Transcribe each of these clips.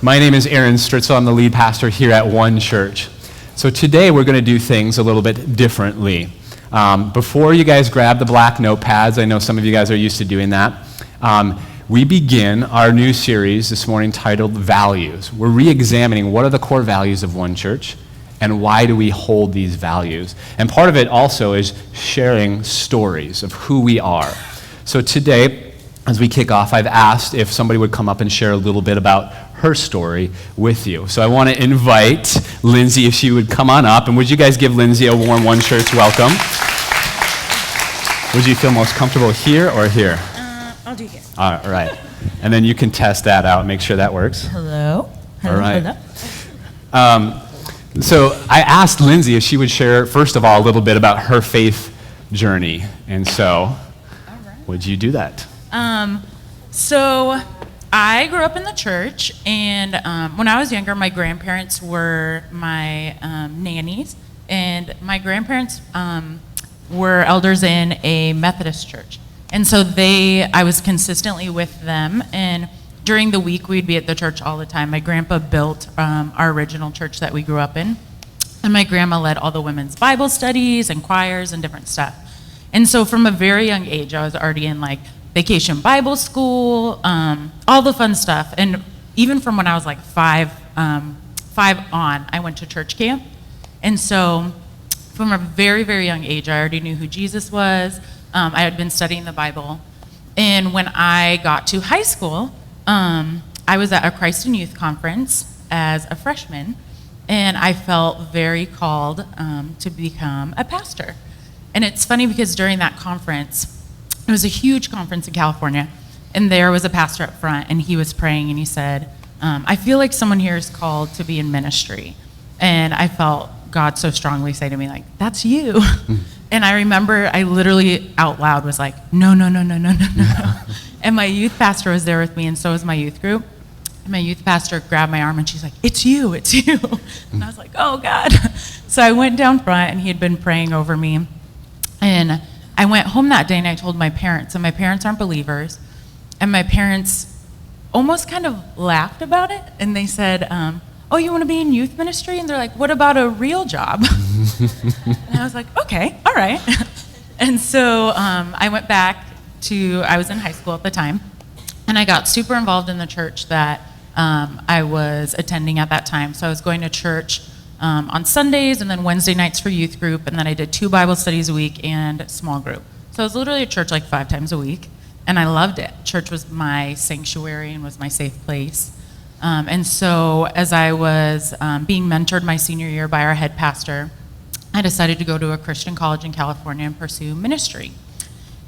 My name is Aaron Stritzel. I'm the lead pastor here at One Church. So today we're going to do things a little bit differently. Before you guys grab the black notepads, I know some of you guys are used to doing that, we begin our new series this morning titled Values. We're re-examining what are the core values of One Church and why do we hold these values. And part of it also is sharing stories of who we are. So today, as we kick off, I've asked if somebody would come up and share a little bit about her story with you. So I want to invite Lindsay if she would come on up. And would you guys give Lindsay a warm One Church welcome? Would you feel most comfortable here or here? I'll do here. All right. And then you can test that out, make sure that works. Hello. All right. So I asked Lindsay if she would share, first of all, a little bit about her faith journey. And so, would you do that? So I grew up in the church, and when I was younger, my grandparents were my nannies, and my grandparents were elders in a Methodist church. And so I was consistently with them, and during the week, we'd be at the church all the time. My grandpa built our original church that we grew up in, and my grandma led all the women's Bible studies and choirs and different stuff. And so from a very young age, I was already in like vacation Bible school, all the fun stuff. And even from when I was like five on, I went to church camp. And so from a very, very young age, I already knew who Jesus was. I had been studying the Bible. And when I got to high school, I was at a Christ in Youth conference as a freshman, and I felt very called to become a pastor. And it's funny because during that conference, it was a huge conference in California, and there was a pastor up front, and he was praying, and he said, I feel like someone here is called to be in ministry. And I felt God so strongly say to me, like, that's you. And I remember I literally out loud was like, no. And my youth pastor was there with me, and so was my youth group. And my youth pastor grabbed my arm, and she's like, it's you. And I was like, oh, God. So I went down front, and he had been praying over me. And I went home that day, and I told my parents, and my parents aren't believers. And my parents almost kind of laughed about it, and they said, oh, you want to be in youth ministry? And they're like, what about a real job? And I was like, okay, all right. And so I went back I was in high school at the time, and I got super involved in the church that I was attending at that time. So I was going to church on Sundays, and then Wednesday nights for youth group, and then I did 2 Bible studies a week and small group. So I was literally at church like 5 times a week, and I loved it. Church was my sanctuary and was my safe place. And so as I was being mentored my senior year by our head pastor, I decided to go to a Christian college in California and pursue ministry.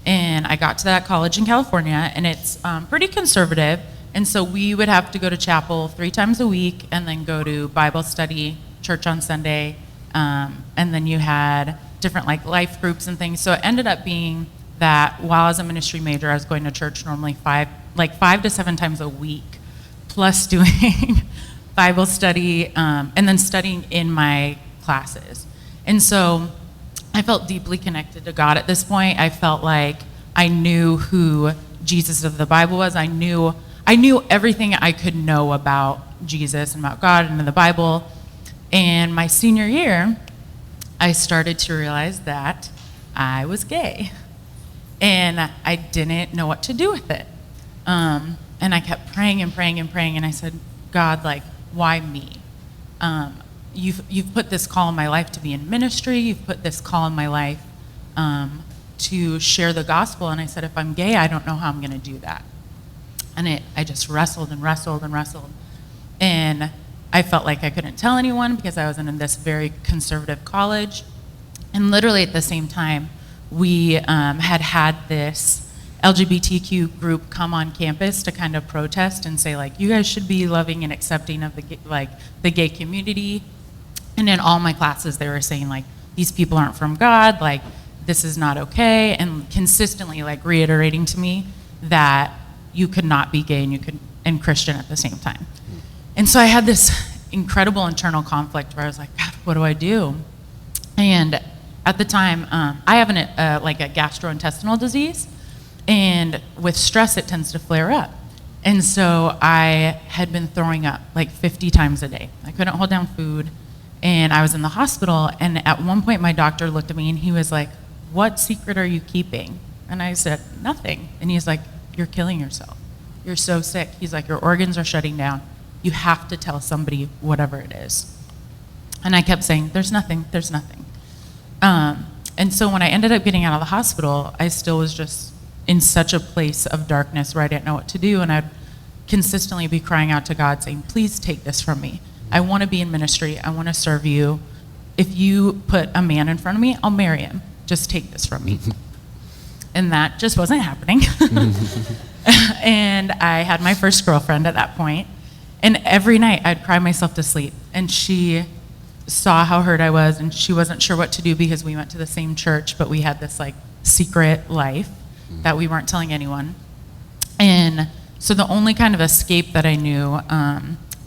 And I got to that college in California, and it's pretty conservative. And so we would have to go to chapel 3 times a week and then go to Bible study, church on Sunday. And then you had different like life groups and things. So it ended up being that while I was a ministry major, I was going to church normally 5 to 7 times a week, plus doing Bible study and then studying in my classes. And so I felt deeply connected to God at this point. I felt like I knew who Jesus of the Bible was. I knew everything I could know about Jesus and about God and the Bible. And my senior year, I started to realize that I was gay. And I didn't know what to do with it. And I kept praying, and I said, God, like, why me? You've put this call in my life to be in ministry. You've put this call in my life to share the gospel. And I said, if I'm gay, I don't know how I'm going to do that. And I just wrestled. And I felt like I couldn't tell anyone because I was in this very conservative college. And literally at the same time, we had this LGBTQ group come on campus to kind of protest and say, like, you guys should be loving and accepting of the gay community. And in all my classes, they were saying, like, these people aren't from God, like, this is not okay, and consistently, like, reiterating to me that you could not be gay and Christian at the same time. And so I had this incredible internal conflict where I was like, God, what do I do? And at the time, I have a gastrointestinal disease, and with stress, it tends to flare up. And so I had been throwing up like 50 times a day. I couldn't hold down food, and I was in the hospital, and at one point my doctor looked at me and he was like, "What secret are you keeping?" And I said, "Nothing." And he's like, "You're killing yourself. You're so sick." He's like, "Your organs are shutting down. You have to tell somebody whatever it is." And I kept saying, "There's nothing, there's nothing." And so when I ended up getting out of the hospital, I still was just in such a place of darkness where I didn't know what to do, and I'd consistently be crying out to God saying, "Please take this from me. I want to be in ministry. I want to serve you. If you put a man in front of me, I'll marry him. Just take this from me." And that just wasn't happening. And I had my first girlfriend at that point, and every night I'd cry myself to sleep, and she saw how hurt I was, and she wasn't sure what to do because we went to the same church, but we had this like secret life that we weren't telling anyone. And so the only kind of escape that I knew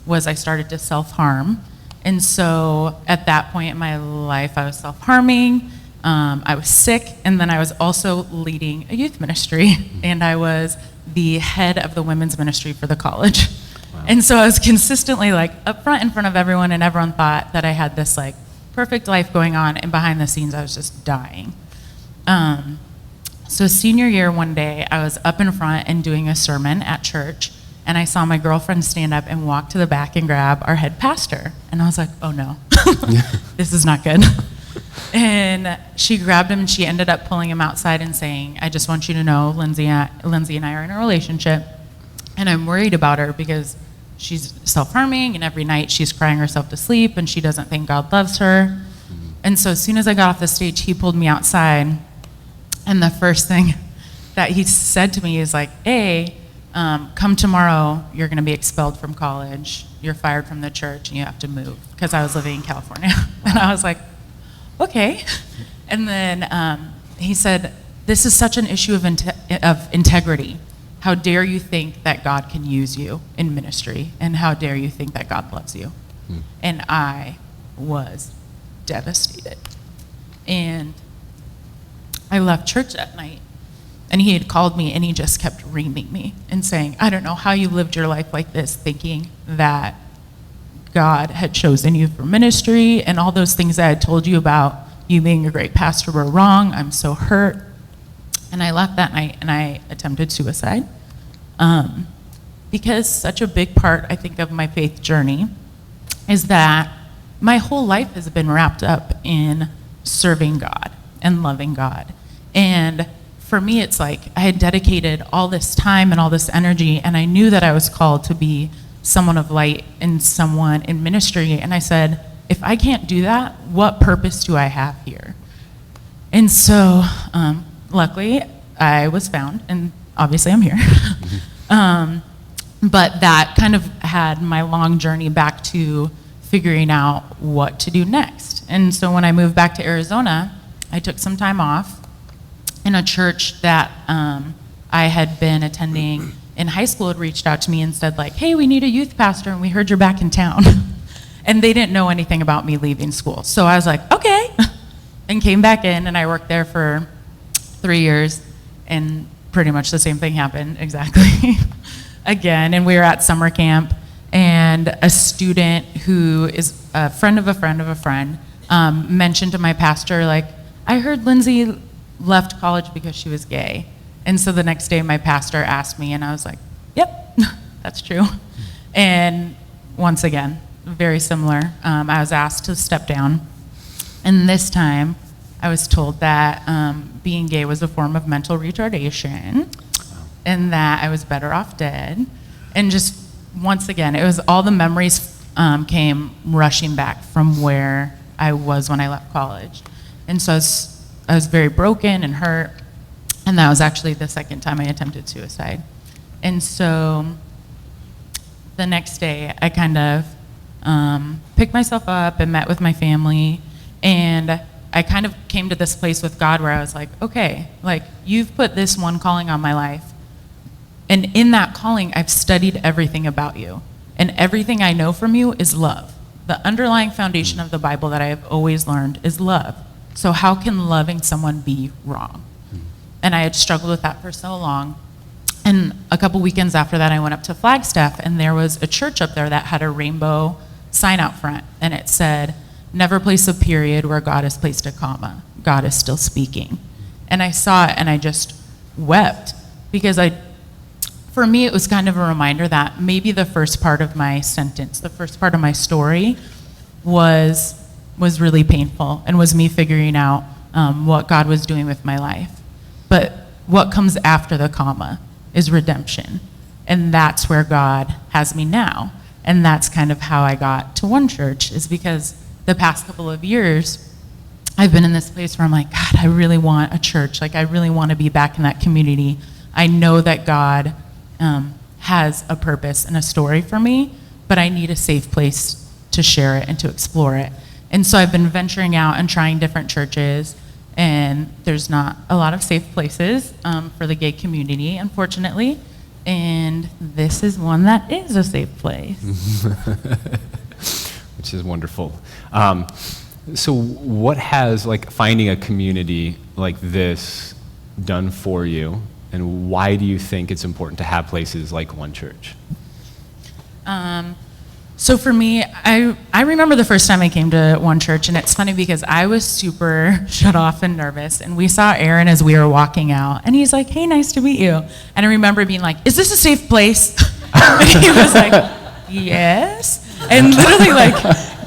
was I started to self-harm. And so at that point in my life, I was self-harming, I was sick, and then I was also leading a youth ministry, and I was the head of the women's ministry for the college. Wow. And so I was consistently like up front in front of everyone, and everyone thought that I had this like perfect life going on, and behind the scenes I was just dying. So senior year, one day, I was up in front and doing a sermon at church, and I saw my girlfriend stand up and walk to the back and grab our head pastor. And I was like, "Oh no, this is not good." And she grabbed him, and she ended up pulling him outside and saying, "I just want you to know, Lindsay and I are in a relationship, and I'm worried about her because she's self-harming, and every night she's crying herself to sleep, and she doesn't think God loves her." And so as soon as I got off the stage, he pulled me outside, and the first thing that he said to me is like, "Hey, come tomorrow, you're going to be expelled from college, you're fired from the church, and you have to move," because I was living in California. And I was like, "Okay." And then he said, "This is such an issue of integrity. How dare you think that God can use you in ministry, and how dare you think that God loves you?" And I was devastated. And I left church that night, and he had called me, and he just kept reaming me and saying, "I don't know how you lived your life like this, thinking that God had chosen you for ministry, and all those things that I had told you about you being a great pastor were wrong. I'm so hurt." And I left that night, and I attempted suicide, because such a big part, I think, of my faith journey is that my whole life has been wrapped up in serving God and loving God. And for me, it's like I had dedicated all this time and all this energy, and I knew that I was called to be someone of light and someone in ministry. And I said, if I can't do that, what purpose do I have here? And so luckily, I was found, and obviously I'm here. But that kind of had my long journey back to figuring out what to do next. And so when I moved back to Arizona, I took some time off in a church that I had been attending in high school. Had reached out to me and said like, "Hey, we need a youth pastor, and we heard you're back in town." And they didn't know anything about me leaving school. So I was like, "Okay," and came back in, and I worked there for 3 years, and pretty much the same thing happened exactly again. And we were at summer camp, and a student who is a friend of a friend of a friend mentioned to my pastor, like, "I heard Lindsay left college because she was gay." And so the next day my pastor asked me, and I was like, "Yep, that's true." And once again, very similar. I was asked to step down, and this time I was told that being gay was a form of mental retardation, and that I was better off dead. And just once again, it was all the memories came rushing back from where I was when I left college. And so I was very broken and hurt, and that was actually the second time I attempted suicide. And so the next day, I kind of picked myself up and met with my family, and I kind of came to this place with God where I was like, "Okay, like, you've put this one calling on my life, and in that calling, I've studied everything about you, and everything I know from you is love. The underlying foundation of the Bible that I have always learned is love. So how can loving someone be wrong?" And I had struggled with that for so long. And a couple weekends after that, I went up to Flagstaff, and there was a church up there that had a rainbow sign out front, and it said, "Never place a period where God has placed a comma. God is still speaking." And I saw it, and I just wept, because for me, it was kind of a reminder that maybe the first part of my sentence, the first part of my story was really painful, and was me figuring out what God was doing with my life. But what comes after the comma is redemption. And that's where God has me now. And that's kind of how I got to One Church, is because the past couple of years, I've been in this place where I'm like, God, I really want a church. Like, I really want to be back in that community. I know that God has a purpose and a story for me, but I need a safe place to share it and to explore it. And so I've been venturing out and trying different churches, and there's not a lot of safe places for the gay community, unfortunately. And this is one that is a safe place. Which is wonderful. So what has finding a community like this done for you, and why do you think it's important to have places like One Church? So for me, I remember the first time I came to One Church, and it's funny because I was super shut off and nervous, and we saw Aaron as we were walking out, and he's like, "Hey, nice to meet you." And I remember being like, "Is this a safe place?" And he was like, "Yes." And literally,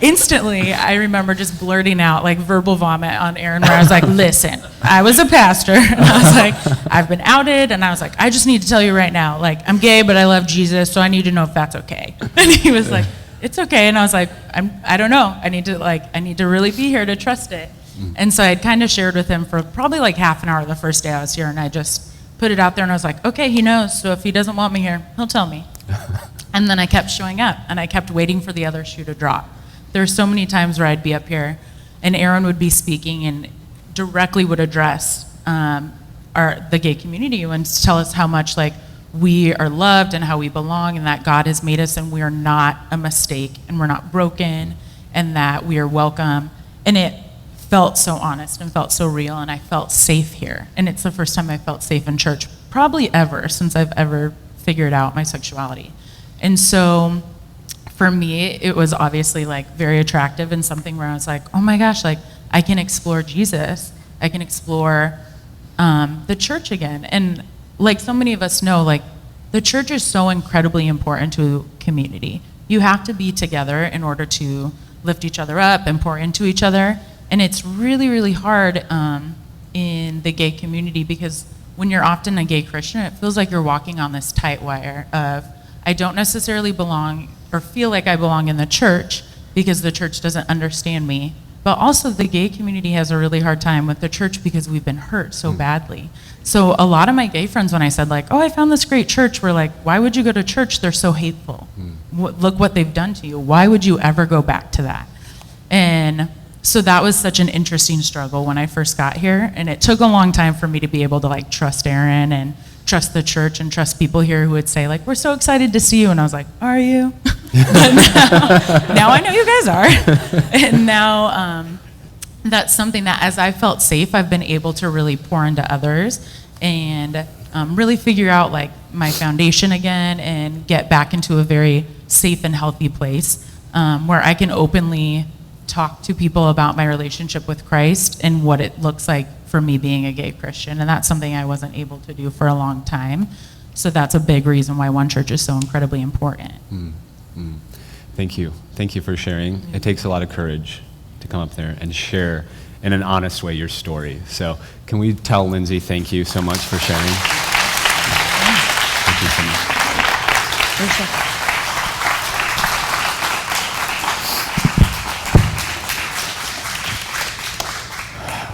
instantly, I remember just blurting out verbal vomit on Aaron, where I was like, "Listen, I was a pastor," and I was like, "I've been outed," and I was like, "I just need to tell you right now, I'm gay, but I love Jesus, so I need to know if that's okay." And he was like, "It's okay," and I was like, I don't know, I need to really be here to trust it. And so I had kind of shared with him for probably half an hour the first day I was here, and I just put it out there, and I was like, okay, he knows, so if he doesn't want me here, he'll tell me. And then I kept showing up, and I kept waiting for the other shoe to drop. There were so many times where I'd be up here, and Aaron would be speaking and directly would address the gay community and tell us how much we are loved and how we belong, and that God has made us, and we are not a mistake, and we're not broken, and that we are welcome. And it felt so honest and felt so real, and I felt safe here. And it's the first time I felt safe in church, probably ever, since I've ever figured out my sexuality. And so for me, it was obviously very attractive, and something where I was like, oh my gosh, I can explore Jesus. I can explore the church again. And so many of us know, the church is so incredibly important to community. You have to be together in order to lift each other up and pour into each other. And it's really, really hard in the gay community, because when you're often a gay Christian, it feels like you're walking on this tight wire of, I don't necessarily belong or feel like I belong in the church because the church doesn't understand me. But also the gay community has a really hard time with the church because we've been hurt so badly. So a lot of my gay friends, when I said oh, I found this great church, were like, why would you go to church? They're so hateful. Look what they've done to you. Why would you ever go back to that? And so that was such an interesting struggle when I first got here. And it took a long time for me to be able to trust Aaron and trust the church and trust people here who would say we're so excited to see you. And I was like, are you? But now I know you guys are. And now that's something that as I felt safe, I've been able to really pour into others and really figure out my foundation again and get back into a very safe and healthy place where I can openly talk to people about my relationship with Christ and what it looks like for me being a gay Christian. And that's something I wasn't able to do for a long time. So that's a big reason why One Church is so incredibly important. Thank you. Thank you for sharing. It takes a lot of courage to come up there and share in an honest way your story. So can we tell Lindsay thank you so much for sharing? Thank you so much.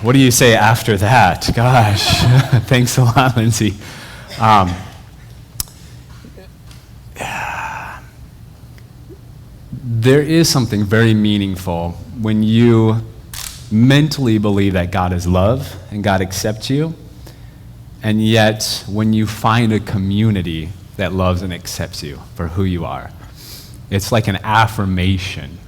What do you say after that? Gosh, thanks a lot, Lindsay. There is something very meaningful when you mentally believe that God is love and God accepts you, and yet when you find a community that loves and accepts you for who you are, it's like an affirmation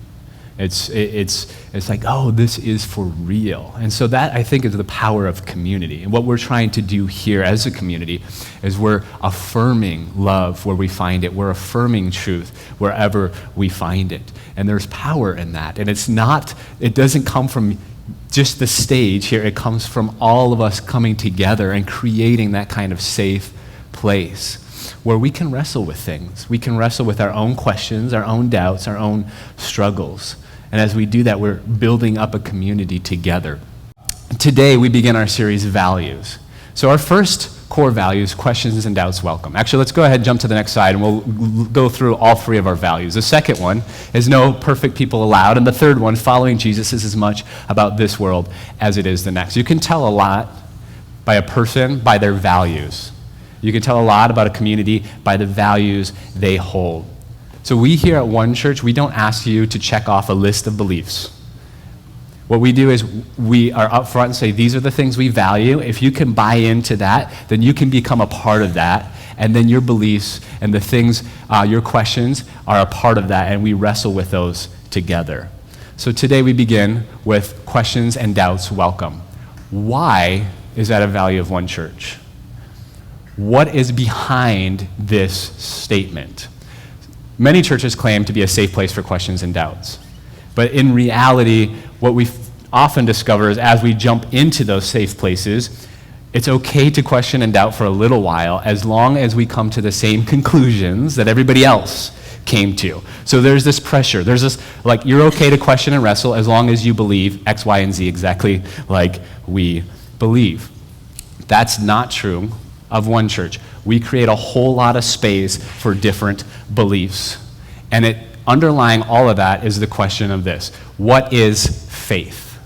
It's like, oh, this is for real. And so that, I think, is the power of community. And what we're trying to do here as a community is we're affirming love where we find it. We're affirming truth wherever we find it. And there's power in that. And it doesn't come from just the stage here. It comes from all of us coming together and creating that kind of safe place where we can wrestle with things. We can wrestle with our own questions, our own doubts, our own struggles. And as we do that, we're building up a community together. Today, we begin our series, Values. So our first core value is questions and doubts welcome. Actually, let's go ahead and jump to the next slide, and we'll go through all three of our values. The second one is no perfect people allowed. And the third one, following Jesus, is as much about this world as it is the next. You can tell a lot by a person by their values. You can tell a lot about a community by the values they hold. So we here at One Church, we don't ask you to check off a list of beliefs. What we do is we are upfront and say, these are the things we value. If you can buy into that, then you can become a part of that. And then your beliefs and the things, your questions are a part of that, and we wrestle with those together. So today we begin with questions and doubts welcome. Why is that a value of One Church? What is behind this statement? Many churches claim to be a safe place for questions and doubts. But in reality, what we often discover is as we jump into those safe places, it's okay to question and doubt for a little while as long as we come to the same conclusions that everybody else came to. So there's this pressure. There's this, like, you're okay to question and wrestle as long as you believe X, Y, and Z exactly like we believe. That's not true of One Church. We create a whole lot of space for different beliefs. And underlying all of that is the question of this: what is faith?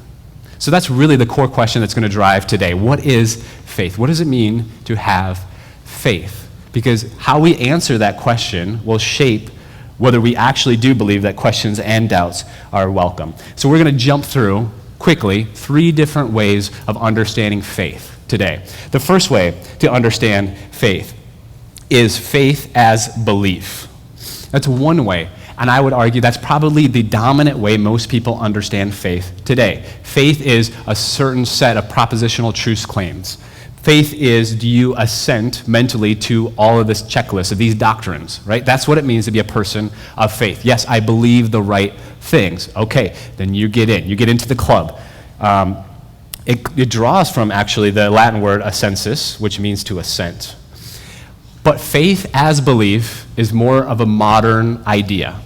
So that's really the core question that's going to drive today. What is faith? What does it mean to have faith? Because how we answer that question will shape whether we actually do believe that questions and doubts are welcome. So we're going to jump through quickly 3 different ways of understanding faith today. The first way to understand faith is faith as belief. That's one way, and I would argue that's probably the dominant way most people understand faith today. Faith is a certain set of propositional truth claims. Faith is, do you assent mentally to all of this checklist of these doctrines, right? That's what it means to be a person of faith. Yes, I believe the right things. Okay, then you get in. You get into the club. It draws from, actually, the Latin word assensus, which means to assent. But faith as belief is more of a modern idea,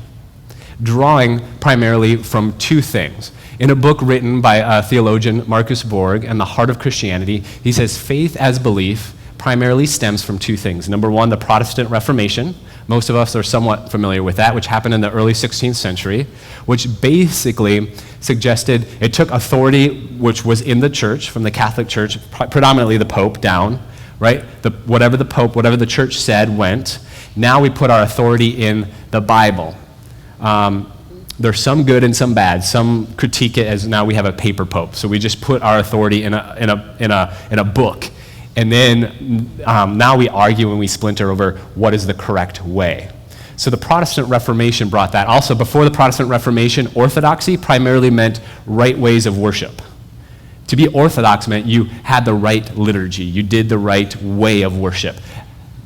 drawing primarily from 2 things. In a book written by theologian Marcus Borg, and The Heart of Christianity, he says faith as belief primarily stems from 2 things. Number 1, the Protestant Reformation. Most of us are somewhat familiar with that, which happened in the early 16th century, which basically suggested it took authority which was in the church, from the Catholic Church, predominantly the Pope, down, right? Whatever the Pope, whatever the church said went. Now we put our authority in the Bible. There's some good and some bad. Some critique it as now we have a paper pope, so we just put our authority in a book, and then now we argue and we splinter over what is the correct way. So the Protestant Reformation brought that. Also, before the Protestant Reformation, orthodoxy primarily meant right ways of worship. To be orthodox meant you had the right liturgy, you did the right way of worship.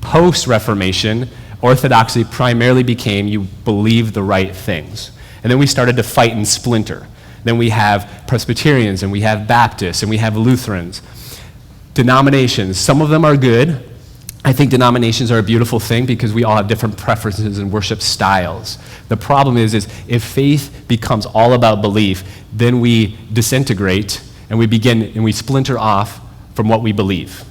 Post-Reformation, orthodoxy primarily became you believe the right things. And then we started to fight and splinter. Then we have Presbyterians, and we have Baptists, and we have Lutherans. Denominations, some of them are good. I think denominations are a beautiful thing because we all have different preferences and worship styles. The problem is if faith becomes all about belief, then we disintegrate and we splinter off from what we believe.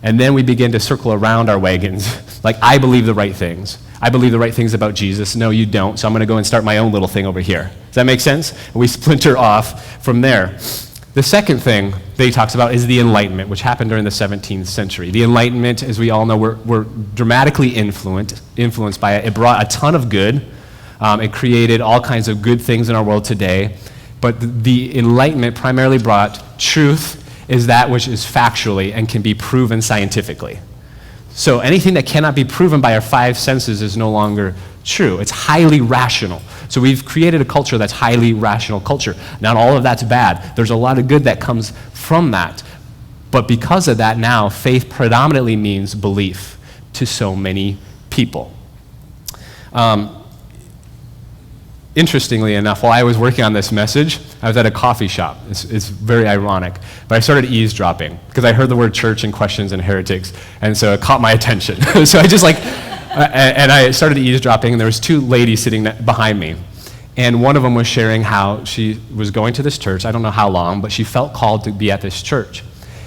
And then we begin to circle around our wagons. Like, I believe the right things. I believe the right things about Jesus. No, you don't, so I'm going to go and start my own little thing over here. Does that make sense? And we splinter off from there. The second thing that he talks about is the Enlightenment, which happened during the 17th century. The Enlightenment, as we all know, were dramatically influenced by it. It brought a ton of good. It created all kinds of good things in our world today. But the Enlightenment primarily brought truth is that which is factually and can be proven scientifically. So anything that cannot be proven by our 5 senses is no longer true. It's highly rational. So we've created a culture that's highly rational culture. Not all of that's bad. There's a lot of good that comes from that. But because of that now, faith predominantly means belief to so many people. Interestingly enough, while I was working on this message, I was at a coffee shop. It's very ironic. But I started eavesdropping because I heard the word church and questions and heretics, and so it caught my attention. So I just and I started eavesdropping, and there was two ladies sitting behind me. And one of them was sharing how she was going to this church, I don't know how long, but she felt called to be at this church.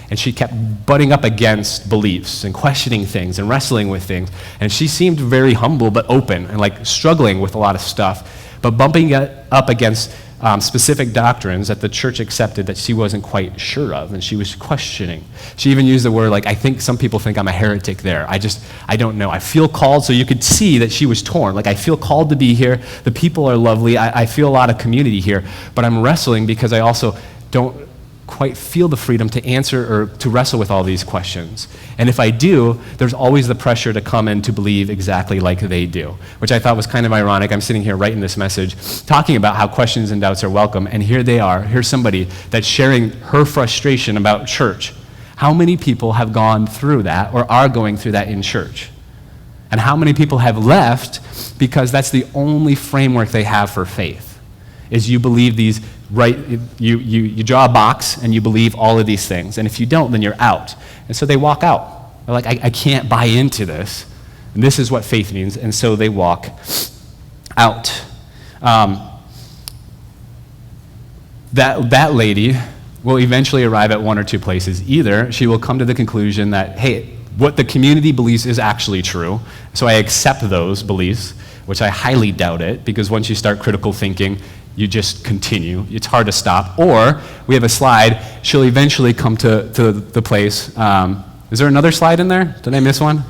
And she kept butting up against beliefs and questioning things and wrestling with things. And she seemed very humble but open and like struggling with a lot of stuff, but bumping up against specific doctrines that the church accepted that she wasn't quite sure of, and she was questioning. She even used the word like, I think some people think I'm a heretic there. I don't know. I feel called, so you could see that she was torn. Like, I feel called to be here. The people are lovely. I feel a lot of community here, but I'm wrestling because I also don't quite feel the freedom to answer or to wrestle with all these questions. And if I do, there's always the pressure to come in to believe exactly like they do, which I thought was kind of ironic. I'm sitting here writing this message, talking about how questions and doubts are welcome, and here they are. Here's somebody that's sharing her frustration about church. How many people have gone through that or are going through that in church? And how many people have left because that's the only framework they have for faith, is you believe these. Right, you draw a box and you believe all of these things, and if you don't, then you're out. And so they walk out. They're like, I can't buy into this, and this is what faith means, and so they walk out. That lady will eventually arrive at one or two places. Either she will come to the conclusion that, hey, what the community believes is actually true, so I accept those beliefs, which I highly doubt it, because once you start critical thinking, you just continue. It's hard to stop. Or, we have a slide, she'll eventually come to the place. Is there another slide in there? Did I miss one?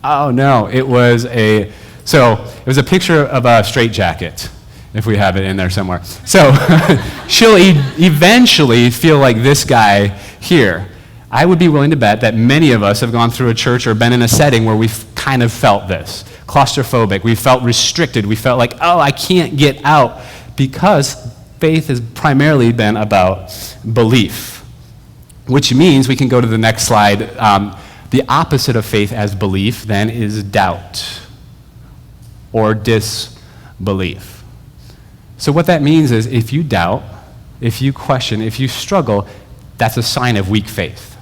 Oh, no. It was a picture of a straitjacket, if we have it in there somewhere. So, she'll eventually feel like this guy here. I would be willing to bet that many of us have gone through a church or been in a setting where we've kind of felt this. Claustrophobic. We felt restricted. We felt like, oh, I can't get out. Because faith has primarily been about belief, which means we can go to the next slide. The opposite of faith as belief then is doubt or disbelief. So what that means is if you doubt, if you question, if you struggle, that's a sign of weak faith.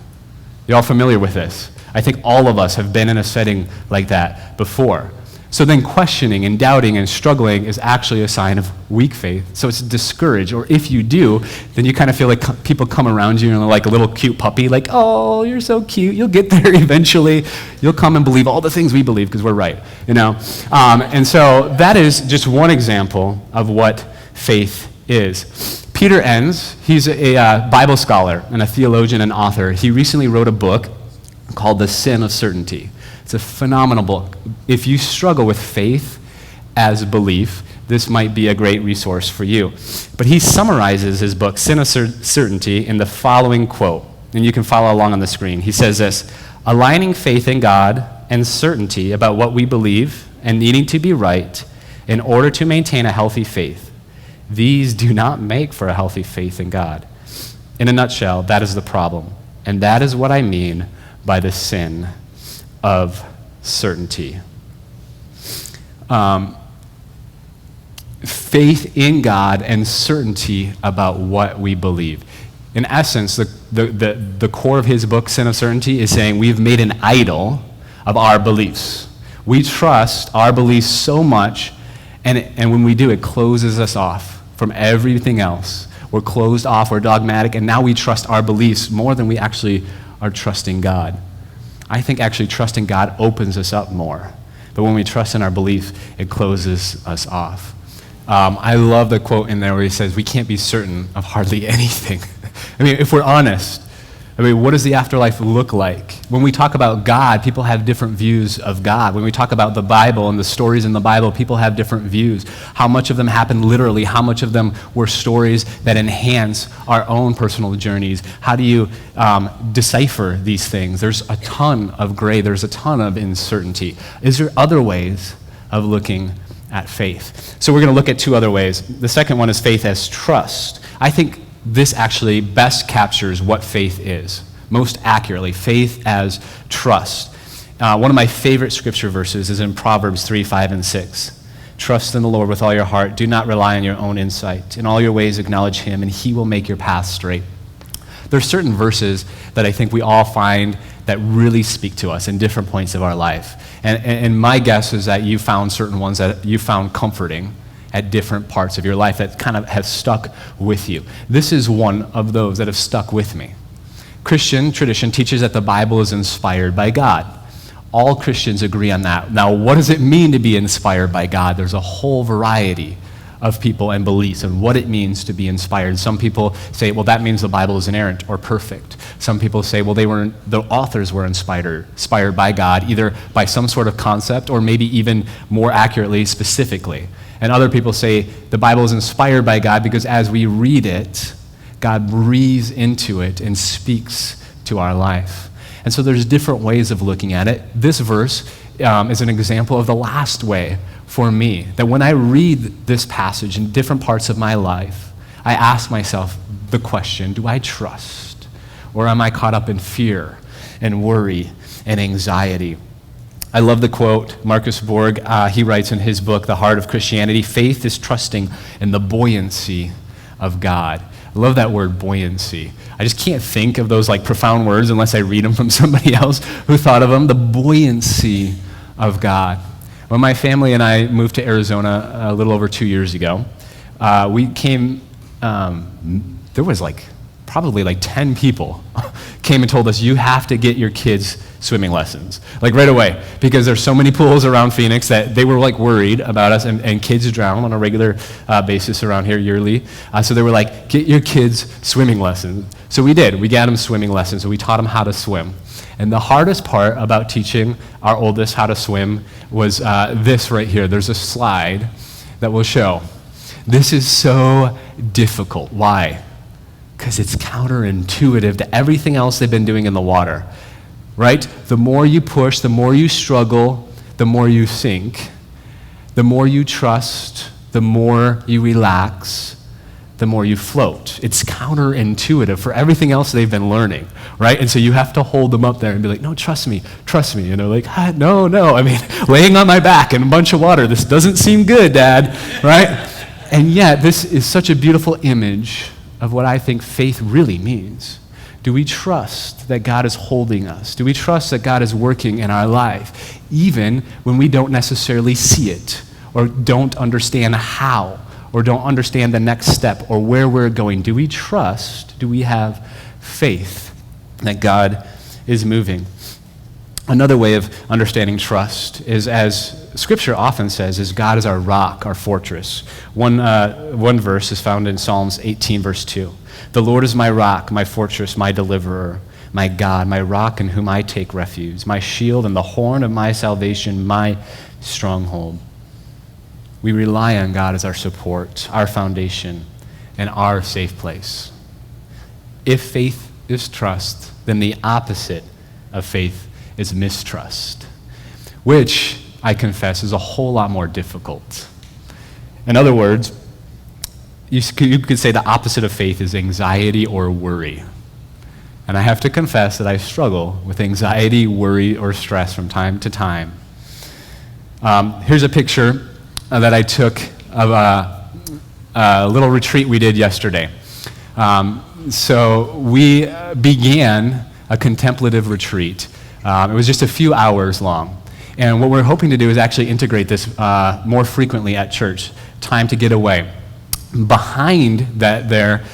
You're all familiar with this. I think all of us have been in a setting like that before. So then questioning and doubting and struggling is actually a sign of weak faith. So it's discouraged. Or if you do, then you kind of feel like people come around you and they're like a little cute puppy, like, oh, you're so cute. You'll get there eventually. You'll come and believe all the things we believe because we're right, you know? And so that is just one example of what faith is. Peter Enns, he's a Bible scholar and a theologian and author. He recently wrote a book called The Sin of Certainty. It's a phenomenal book. If you struggle with faith as belief, this might be a great resource for you. But he summarizes his book, Sin of Certainty, in the following quote, and you can follow along on the screen. He says this: aligning faith in God and certainty about what we believe and needing to be right in order to maintain a healthy faith. These do not make for a healthy faith in God. In a nutshell, that is the problem. And that is what I mean by the sin of certainty. Faith in God and certainty about what we believe. In essence, the core of his book, Sin of Certainty, is saying we've made an idol of our beliefs. We trust our beliefs so much, and when we do, it closes us off from everything else. We're closed off, we're dogmatic, and now we trust our beliefs more than we actually are trusting God. I think actually trusting God opens us up more. But when we trust in our belief, it closes us off. I love the quote in there where he says, we can't be certain of hardly anything. I mean, if we're honest, what does the afterlife look like? When we talk about God, people have different views of God. When we talk about the Bible and the stories in the Bible, people have different views. How much of them happened literally? How much of them were stories that enhance our own personal journeys? How do you decipher these things? There's a ton of gray. There's a ton of uncertainty. Is there other ways of looking at faith. So we're going to look at two other ways. The second one is faith as trust. I think this actually best captures what faith is, most accurately, faith as trust. One of my favorite scripture verses is in Proverbs 3, 5, and 6. Trust in the Lord with all your heart. Do not rely on your own insight. In all your ways acknowledge him, and he will make your path straight. There's certain verses that I think we all find that really speak to us in different points of our life. And my guess is that you found certain ones that you found comforting at different parts of your life that kind of have stuck with you. This is one of those that have stuck with me. Christian tradition teaches that the Bible is inspired by God. All Christians agree on that. Now, what does it mean to be inspired by God? There's a whole variety of people and beliefs and what it means to be inspired. Some people say, well, that means the Bible is inerrant or perfect. Some people say, well, the authors were inspired by God, either by some sort of concept or maybe even more accurately, specifically. And other people say the Bible is inspired by God because as we read it, God breathes into it and speaks to our life. And so there's different ways of looking at it. This verse is an example of the last way for me, that when I read this passage in different parts of my life, I ask myself the question, do I trust? Or am I caught up in fear and worry and anxiety? I love the quote, Marcus Borg, he writes in his book, The Heart of Christianity, faith is trusting in the buoyancy of God. I love that word, buoyancy. I just can't think of those like profound words unless I read them from somebody else who thought of them. The buoyancy of God. When my family and I moved to Arizona a little over 2 years ago, we came, there was probably 10 people came and told us, you have to get your kids swimming lessons, right away, because there's so many pools around Phoenix that they were worried about us, and kids drown on a regular basis around here yearly. So they were like, get your kids swimming lessons. So we did. We got them swimming lessons, and we taught them how to swim. And the hardest part about teaching our oldest how to swim was this right here. There's a slide that will show. This is so difficult. Why? Because it's counterintuitive to everything else they've been doing in the water, right? The more you push, the more you struggle, the more you sink. The more you trust, the more you relax, the more you float. It's counterintuitive for everything else they've been learning, right? And so you have to hold them up there and be like, no, trust me. And they're like, no. I mean, laying on my back in a bunch of water, this doesn't seem good, Dad, right? And yet, this is such a beautiful image of what I think faith really means. Do we trust that God is holding us? Do we trust that God is working in our life, even when we don't necessarily see it, or don't understand how, or don't understand the next step, or where we're going? Do we trust, do we have faith that God is moving? Another way of understanding trust is, as Scripture often says, is God is our rock, our fortress. One verse is found in Psalms 18, verse 2. The Lord is my rock, my fortress, my deliverer, my God, my rock in whom I take refuge, my shield and the horn of my salvation, my stronghold. We rely on God as our support, our foundation, and our safe place. If faith is trust, then the opposite of faith is mistrust, which I confess is a whole lot more difficult. In other words, you could say the opposite of faith is anxiety or worry. And I have to confess that I struggle with anxiety, worry, or stress from time to time. Here's a picture that I took of a little retreat we did yesterday. So we began a contemplative retreat. It was just a few hours long. And what we're hoping to do is actually integrate this more frequently at church, time to get away. Behind that there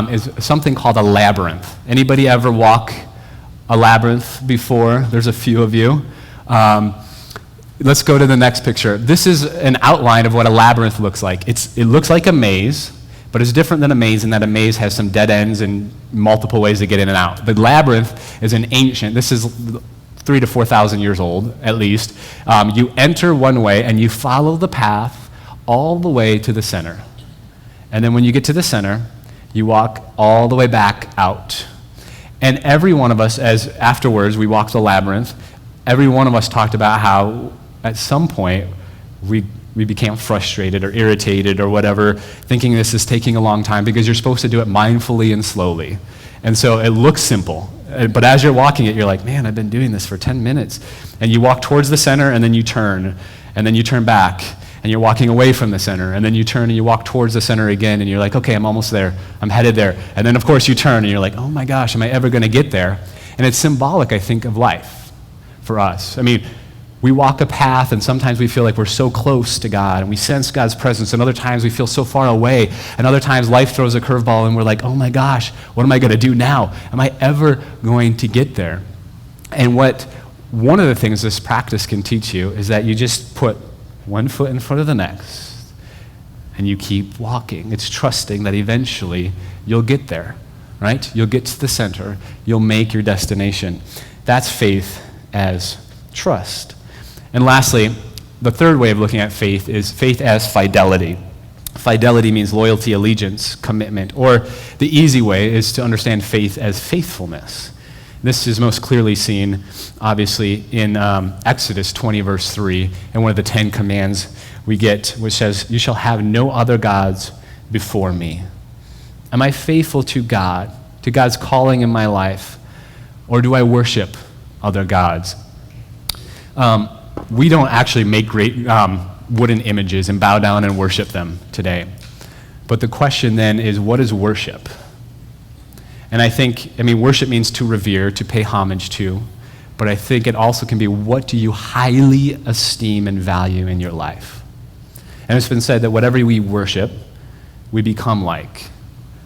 is something called a labyrinth. Anybody ever walk a labyrinth before? There's a few of you. Let's go to the next picture. This is an outline of what a labyrinth looks like. It looks like a maze, but it's different than a maze in that a maze has some dead ends and multiple ways to get in and out. The labyrinth is an ancient, this is 3,000 to 4,000 years old, at least. You enter one way and you follow the path all the way to the center. And then when you get to the center, you walk all the way back out. And every one of us, as afterwards we walked the labyrinth, every one of us talked about how at some point we we become frustrated or irritated or whatever, thinking this is taking a long time because you're supposed to do it mindfully and slowly. And so it looks simple, but as you're walking it, you're like, man, I've been doing this for 10 minutes. And you walk towards the center, and then you turn back, and you're walking away from the center, and then you turn and you walk towards the center again, and you're like, okay, I'm almost there, I'm headed there. And then, of course, you turn, and you're like, oh my gosh, am I ever going to get there? And it's symbolic, I think, of life for us. I mean, we walk a path, and sometimes we feel like we're so close to God, and we sense God's presence, and other times we feel so far away, and other times life throws a curveball, and we're like, oh my gosh, what am I going to do now? Am I ever going to get there? And one of the things this practice can teach you is that you just put one foot in front of the next, and you keep walking. It's trusting that eventually you'll get there, right? You'll get to the center. You'll make your destination. That's faith as trust. And lastly, the third way of looking at faith is faith as fidelity. Fidelity means loyalty, allegiance, commitment. Or the easy way is to understand faith as faithfulness. This is most clearly seen, obviously, in Exodus 20, verse 3, and one of the 10 commands we get, which says, you shall have no other gods before me. Am I faithful to God, to God's calling in my life, or do I worship other gods? We don't actually make great wooden images and bow down and worship them today. But the question then is, what is worship? And worship means to revere, to pay homage to, but I think it also can be, what do you highly esteem and value in your life? And it's been said that whatever we worship, we become like,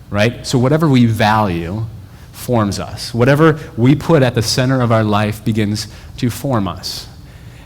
right? So whatever we value forms us. Whatever we put at the center of our life begins to form us.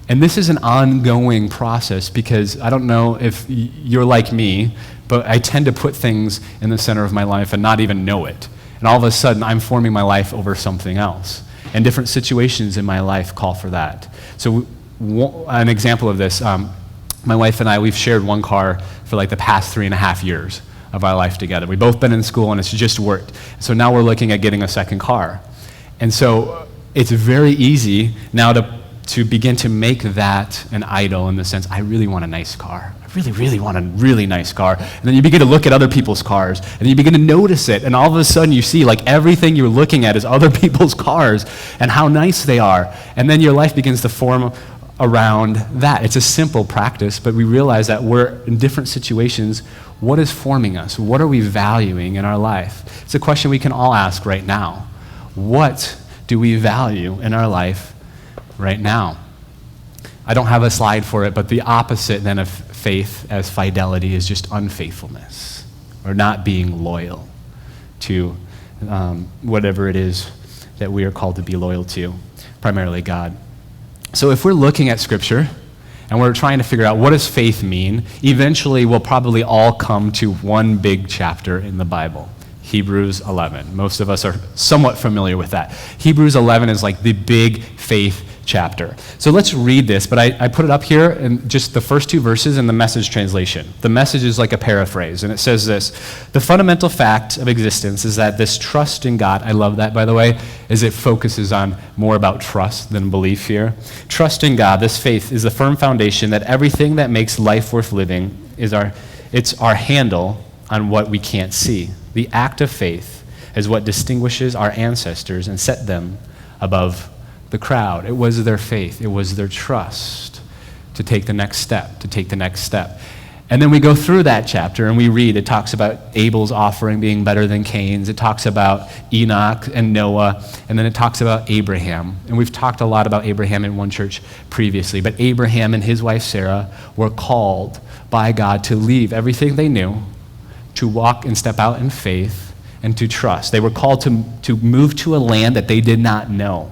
And this is an ongoing process, because I don't know if you're like me, but I tend to put things in the center of my life and not even know it. And all of a sudden, I'm forming my life over something else. And different situations in my life call for that. So an example of this, my wife and I, we've shared one car for like the past 3.5 years of our life together. We've both been in school, and it's just worked. So now we're looking at getting a second car. And so it's very easy now to begin to make that an idol, in the sense, I really want a nice car. I really, really want a really nice car. And then you begin to look at other people's cars, and then you begin to notice it, and all of a sudden you see like everything you're looking at is other people's cars and how nice they are. And then your life begins to form around that. It's a simple practice, but we realize that we're in different situations. What is forming us? What are we valuing in our life? It's a question we can all ask right now. What do we value in our life right now? I don't have a slide for it, but the opposite then of faith as fidelity is just unfaithfulness, or not being loyal to whatever it is that we are called to be loyal to, primarily God. So if we're looking at Scripture and we're trying to figure out what does faith mean, eventually we'll probably all come to one big chapter in the Bible, Hebrews 11. Most of us are somewhat familiar with that. Hebrews 11 is like the big faith chapter. So let's read this, but I put it up here in just the first 2 verses in the Message translation. The Message is like a paraphrase, and it says this: the fundamental fact of existence is that this trust in God, I love that, by the way, is it focuses on more about trust than belief here. Trust in God, this faith, is the firm foundation that everything that makes life worth living it's our handle on what we can't see. The act of faith is what distinguishes our ancestors and set them above the crowd. It was their faith. It was their trust to take the next step. And then we go through that chapter and we read, it talks about Abel's offering being better than Cain's. It talks about Enoch and Noah, and then it talks about Abraham. And we've talked a lot about Abraham in One Church previously, but Abraham and his wife Sarah were called by God to leave everything they knew, to walk and step out in faith, and to trust. They were called to move to a land that they did not know.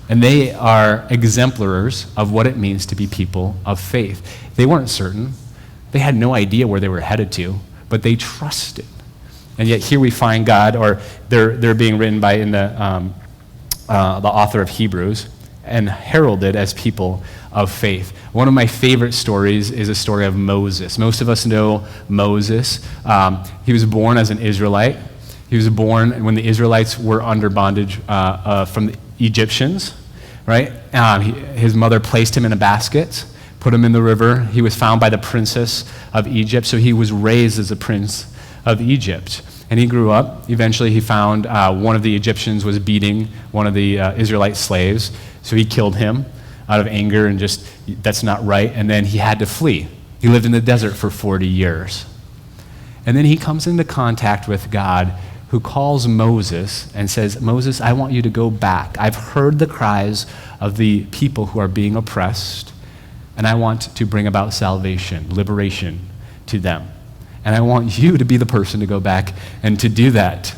And they are exemplars of what it means to be people of faith. They weren't certain. They had no idea where they were headed to, but they trusted. And yet here we find God, or they're being written by the author of Hebrews, and heralded as people of faith. One of my favorite stories is a story of Moses. Most of us know Moses. He was born as an Israelite. He was born when the Israelites were under bondage from the Egyptians, right? His mother placed him in a basket, put him in the river. He was found by the princess of Egypt, so he was raised as a prince of Egypt. And he grew up. Eventually, he found one of the Egyptians was beating one of the Israelite slaves, so he killed him out of anger and just, that's not right. And then he had to flee. He lived in the desert for 40 years. And then he comes into contact with God, who calls Moses and says, Moses, I want you to go back. I've heard the cries of the people who are being oppressed, and I want to bring about salvation, liberation to them. And I want you to be the person to go back and to do that.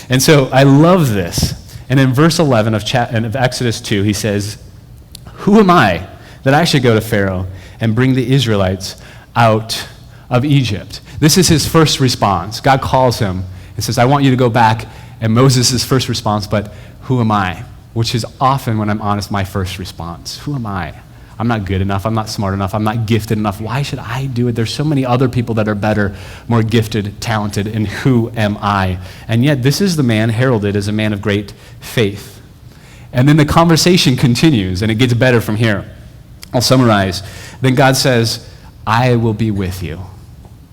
And so I love this. And in verse 11 of Exodus 2, he says, who am I that I should go to Pharaoh and bring the Israelites out of Egypt? This is his first response. God calls him and says, I want you to go back. And Moses' first response, but who am I? Which is often, when I'm honest, my first response. Who am I? I'm not good enough. I'm not smart enough. I'm not gifted enough. Why should I do it? There's so many other people that are better, more gifted, talented, and who am I? And yet, this is the man heralded as a man of great faith. And then the conversation continues, and it gets better from here. I'll summarize. Then God says, I will be with you.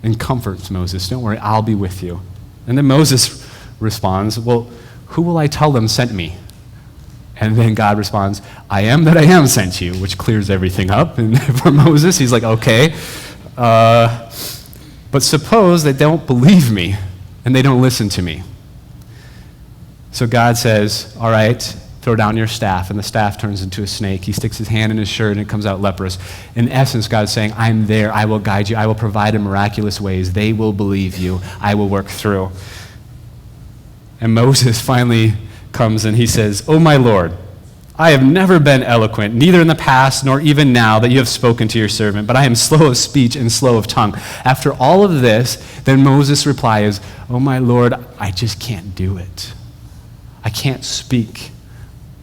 And comforts Moses. Don't worry, I'll be with you. And then Moses responds, well, who will I tell them sent me? And then God responds, I am that I am sent you, which clears everything up. And for Moses, he's like, okay, but suppose they don't believe me and they don't listen to me. So God says, all right, throw down your staff. And the staff turns into a snake. He sticks his hand in his shirt and it comes out leprous. In essence, God's saying, I'm there. I will guide you. I will provide in miraculous ways. They will believe you. I will work through. And Moses finally comes and he says, oh my Lord, I have never been eloquent, neither in the past nor even now that you have spoken to your servant, but I am slow of speech and slow of tongue. After all of this, then Moses' reply is, oh my Lord, I just can't do it. I can't speak,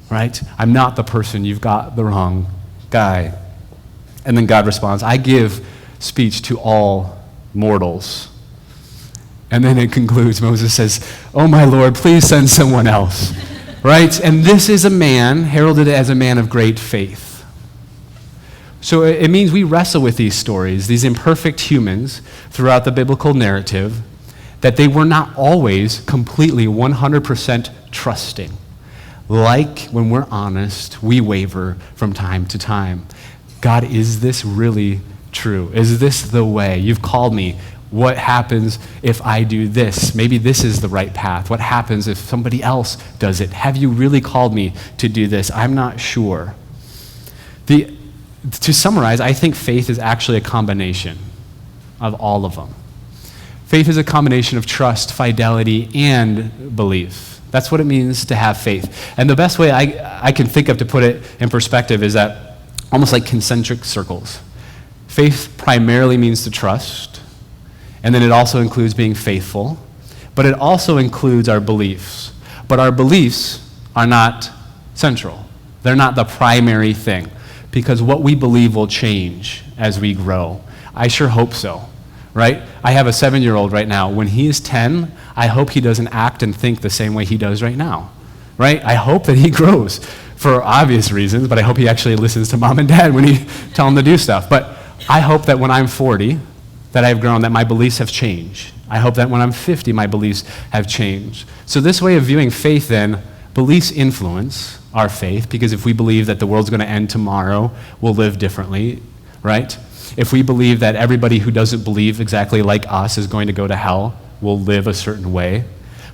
right? I'm not the person. You've got the wrong guy. And then God responds, I give speech to all mortals. And then it concludes, Moses says, oh my Lord, please send someone else, right? And this is a man heralded as a man of great faith. So it means we wrestle with these stories, these imperfect humans throughout the biblical narrative, that they were not always completely 100% trusting. Like when we're honest, we waver from time to time. God, is this really true? Is this the way? You've called me. What happens if I do this? Maybe this is the right path. What happens if somebody else does it? Have you really called me to do this? I'm not sure. To summarize, I think faith is actually a combination of all of them. Faith is a combination of trust, fidelity, and belief. That's what it means to have faith. And the best way I can think of to put it in perspective is that almost like concentric circles. Faith primarily means to trust. And then it also includes being faithful, but it also includes our beliefs. But our beliefs are not central. They're not the primary thing, because what we believe will change as we grow. I sure hope so, right? I have a 7-year-old right now. When he is 10, I hope he doesn't act and think the same way he does right now, right? I hope that he grows for obvious reasons, but I hope he actually listens to mom and dad when he tell him to do stuff. But I hope that when I'm 40, that I've grown, that my beliefs have changed. I hope that when I'm 50, my beliefs have changed. So this way of viewing faith then, beliefs influence our faith, because if we believe that the world's going to end tomorrow, we'll live differently, right? If we believe that everybody who doesn't believe exactly like us is going to go to hell, we'll live a certain way.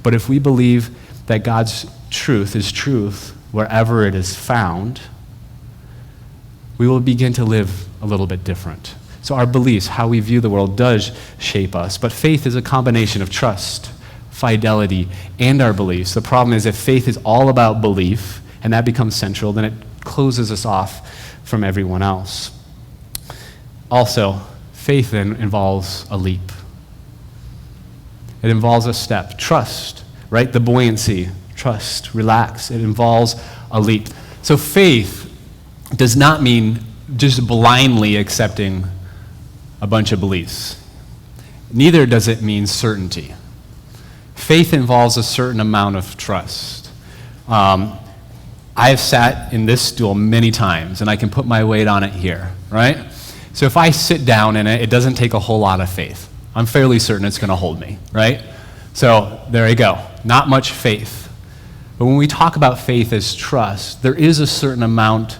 But if we believe that God's truth is truth wherever it is found, we will begin to live a little bit different. So our beliefs, how we view the world, does shape us. But faith is a combination of trust, fidelity, and our beliefs. The problem is if faith is all about belief, and that becomes central, then it closes us off from everyone else. Also, faith then involves a leap. It involves a step. Trust, right? The buoyancy, trust, relax. It involves a leap. So faith does not mean just blindly accepting a bunch of beliefs. Neither does it mean certainty. Faith involves a certain amount of trust. I have sat in this stool many times, and I can put my weight on it here, right? So if I sit down in it, it doesn't take a whole lot of faith. I'm fairly certain it's going to hold me, right? So there you go. Not much faith. But when we talk about faith as trust, there is a certain amount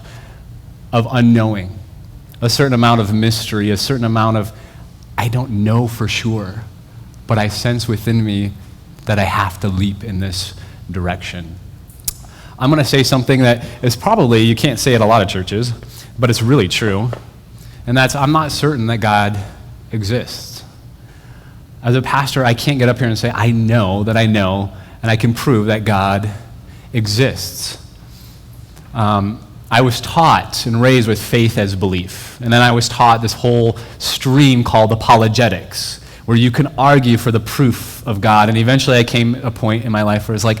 of unknowing, a certain amount of mystery, a certain amount of, I don't know for sure, but I sense within me that I have to leap in this direction. I'm going to say something that is probably, you can't say at a lot of churches, but it's really true. And that's, I'm not certain that God exists. As a pastor, I can't get up here and say, I know, and I can prove that God exists. I was taught and raised with faith as belief. And then I was taught this whole stream called apologetics, where you can argue for the proof of God. And eventually I came to a point in my life where it's like,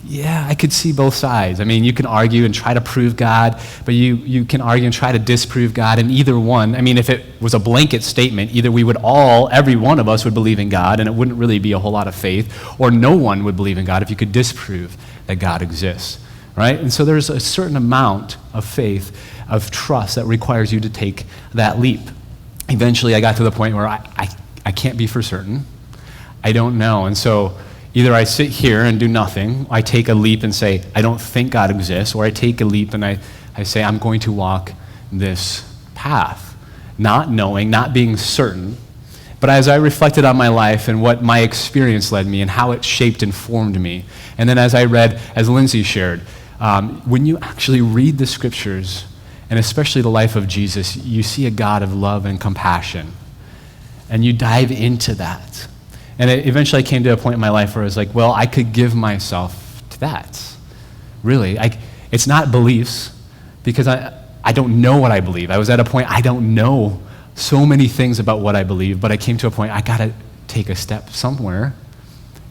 yeah, I could see both sides. I mean, you can argue and try to prove God, but you can argue and try to disprove God. And either one, I mean, if it was a blanket statement, either we would every one of us would believe in God, and it wouldn't really be a whole lot of faith, or no one would believe in God if you could disprove that God exists, right? And so there's a certain amount of faith, of trust that requires you to take that leap. Eventually, I got to the point where I can't be for certain. I don't know. And so either I sit here and do nothing, I take a leap and say, I don't think God exists, or I take a leap and I say, I'm going to walk this path, not knowing, not being certain. But as I reflected on my life and what my experience led me and how it shaped and formed me, and then as I read, as Lindsay shared, when you actually read the scriptures, and especially the life of Jesus, you see a God of love and compassion. And you dive into that. And eventually I came to a point in my life where I was like, well, I could give myself to that. Really, it's not beliefs, because I don't know what I believe. I was at a point, I don't know so many things about what I believe, but I came to a point, I got to take a step somewhere.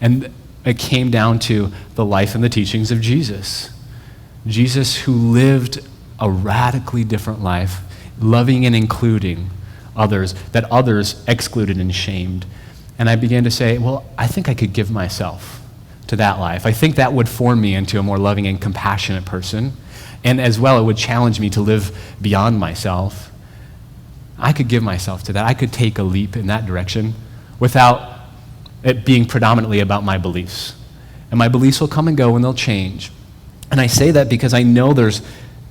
And it came down to the life and the teachings of Jesus. Jesus, who lived a radically different life, loving and including others, that others excluded and shamed. And I began to say, well, I think I could give myself to that life. I think that would form me into a more loving and compassionate person. And as well, it would challenge me to live beyond myself. I could give myself to that. I could take a leap in that direction without it being predominantly about my beliefs. And my beliefs will come and go and they'll change. And I say that because I know there's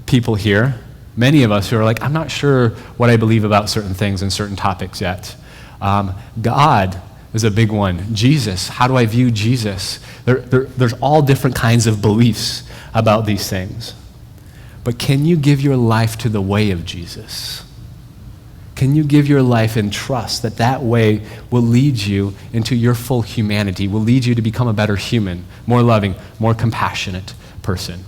people here, many of us, who are like, I'm not sure what I believe about certain things and certain topics yet. God is a big one. Jesus, how do I view Jesus? There's all different kinds of beliefs about these things. But can you give your life to the way of Jesus? Can you give your life in trust that that way will lead you into your full humanity, will lead you to become a better human, more loving, more compassionate person?